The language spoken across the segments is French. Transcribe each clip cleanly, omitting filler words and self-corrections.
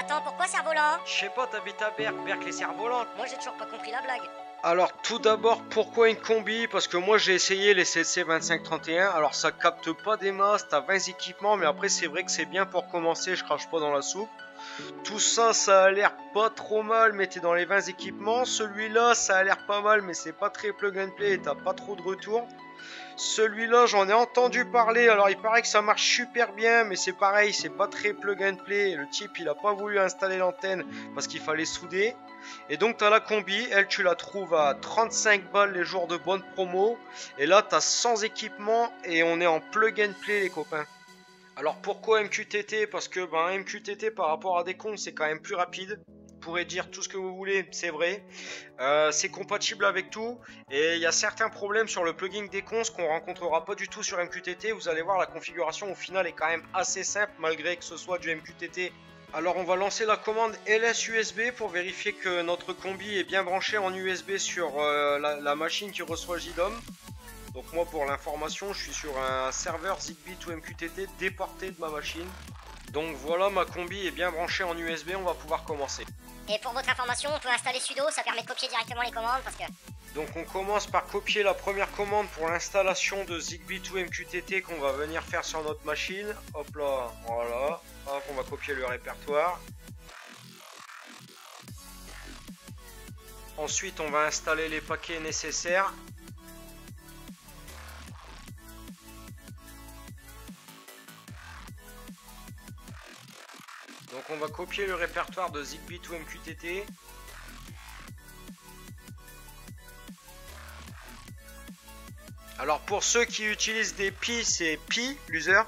attends, pourquoi cerf-volant? Je sais pas, t'habites à Berck, Berck les cerfs-volantes. Moi j'ai toujours pas compris la blague. Alors tout d'abord, pourquoi une combi? Parce que moi j'ai essayé les CC 2531, alors ça capte pas des masses, t'as 20 équipements, mais après c'est vrai que c'est bien pour commencer, je crache pas dans la soupe. Tout ça, ça a l'air pas trop mal, mais t'es dans les 20 équipements. Celui-là, ça a l'air pas mal, mais c'est pas très plug and play et t'as pas trop de retour. Celui-là, j'en ai entendu parler, alors il paraît que ça marche super bien, mais c'est pareil, c'est pas très plug and play. Le type, il a pas voulu installer l'antenne parce qu'il fallait souder. Et donc t'as la combi, elle tu la trouves à 35 balles les jours de bonne promo. Et là t'as 100 équipements et on est en plug and play les copains. Alors pourquoi MQTT? Parce que MQTT par rapport à des comptes c'est quand même plus rapide. Vous pourrez dire tout ce que vous voulez, c'est vrai. C'est compatible avec tout. Et il y a certains problèmes sur le plugin des cons qu'on rencontrera pas du tout sur MQTT. Vous allez voir, la configuration au final est quand même assez simple malgré que ce soit du MQTT. Alors on va lancer la commande ls USB pour vérifier que notre combi est bien branché en USB sur la machine qui reçoit JDOM. Donc moi pour l'information je suis sur un serveur Zigbee to MQTT déporté de ma machine. Donc voilà, ma combi est bien branchée en USB, on va pouvoir commencer. Et pour votre information, on peut installer sudo, ça permet de copier directement les commandes parce que... Donc on commence par copier la première commande pour l'installation de Zigbee to MQTT qu'on va venir faire sur notre machine. Hop là, voilà. Hop, on va copier le répertoire. Ensuite on va installer les paquets nécessaires. Donc on va copier le répertoire de Zigbee to MQTT. Alors pour ceux qui utilisent des Pi, c'est Pi, l'user.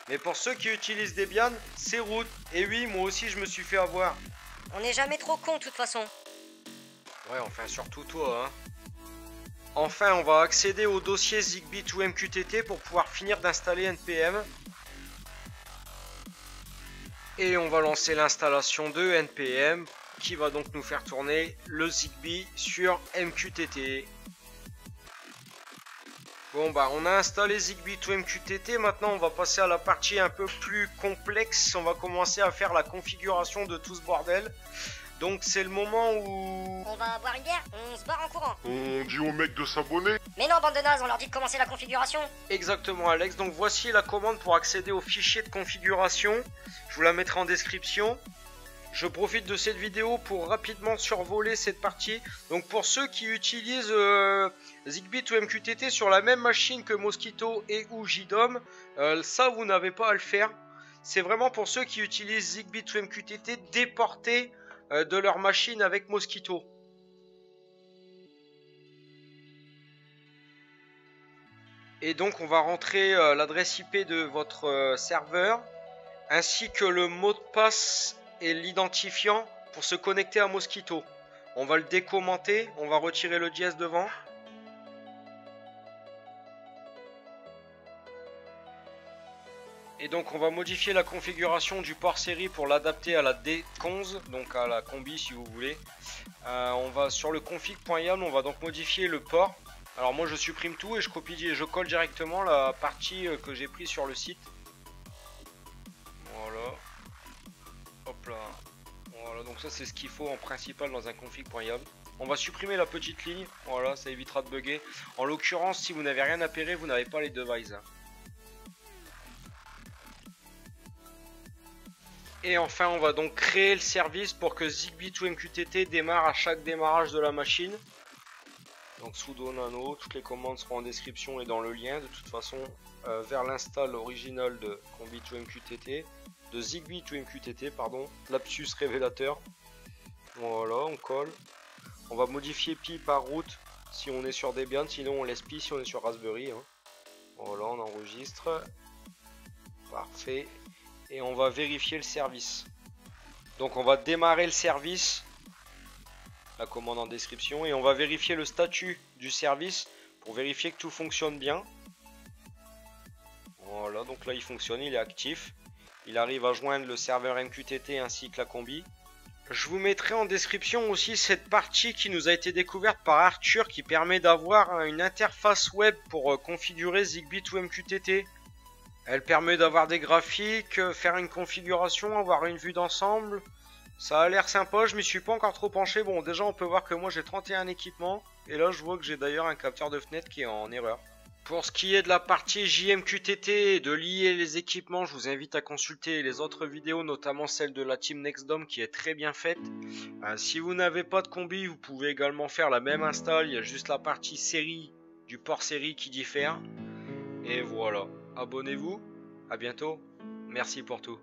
Mais pour ceux qui utilisent des Debian, c'est root. Et oui, moi aussi je me suis fait avoir. On n'est jamais trop con de toute façon. Ouais, enfin surtout toi, hein. Enfin, on va accéder au dossier Zigbee to MQTT pour pouvoir finir d'installer NPM. Et on va lancer l'installation de NPM qui va donc nous faire tourner le Zigbee sur MQTT. Bon on a installé Zigbee to MQTT, maintenant on va passer à la partie un peu plus complexe, on va commencer à faire la configuration de tout ce bordel. Donc c'est le moment où... On va boire une bière, on se barre en courant. On dit aux mecs de s'abonner. Mais non, bande de nazes, on leur dit de commencer la configuration. Exactement Alex, donc voici la commande pour accéder au fichier de configuration. Je vous la mettrai en description. Je profite de cette vidéo pour rapidement survoler cette partie. Donc pour ceux qui utilisent Zigbee to MQTT sur la même machine que Mosquito et ou JDOM, ça vous n'avez pas à le faire. C'est vraiment pour ceux qui utilisent Zigbee to MQTT déporté de leur machine avec Mosquito. Et donc on va rentrer l'adresse IP de votre serveur ainsi que le mot de passe et l'identifiant pour se connecter à Mosquito. On va le décommenter, on va retirer le dièse devant. Et donc on va modifier la configuration du port série pour l'adapter à la D11, donc à la combi si vous voulez. On va sur le config.yaml, on va donc modifier le port. Alors moi je supprime tout et je copie et je colle directement la partie que j'ai prise sur le site. Voilà. Hop là. Voilà, donc ça c'est ce qu'il faut en principal dans un config.yaml. On va supprimer la petite ligne, voilà, ça évitera de bugger. En l'occurrence, si vous n'avez rien à pérer, vous n'avez pas les devices. Et enfin, on va donc créer le service pour que Zigbee to MQTT démarre à chaque démarrage de la machine. Donc sudo nano, toutes les commandes seront en description et dans le lien de toute façon vers l'install original de combi to MQTT, de Zigbee to MQTT, pardon, lapsus révélateur. Voilà, on colle. On va modifier Pi par root si on est sur Debian, sinon on laisse Pi si on est sur Raspberry. Hein. Voilà, on enregistre. Parfait. Et on va vérifier le service. Donc on va démarrer le service, la commande en description, et on va vérifier le statut du service pour vérifier que tout fonctionne bien. Voilà, donc là il fonctionne, il est actif. Il arrive à joindre le serveur MQTT ainsi que la combi. Je vous mettrai en description aussi cette partie qui nous a été découverte par Arthur qui permet d'avoir une interface web pour configurer Zigbee to MQTT. Elle permet d'avoir des graphiques, faire une configuration, avoir une vue d'ensemble. Ça a l'air sympa, je m'y suis pas encore trop penché. Bon, déjà on peut voir que moi j'ai 31 équipements. Et là je vois que j'ai d'ailleurs un capteur de fenêtre qui est en erreur. Pour ce qui est de la partie JMQTT et de lier les équipements, je vous invite à consulter les autres vidéos, notamment celle de la Team Nextdom qui est très bien faite. Si vous n'avez pas de combi, vous pouvez également faire la même install, il y a juste la partie série du port série qui diffère. Et voilà, abonnez-vous, à bientôt, merci pour tout.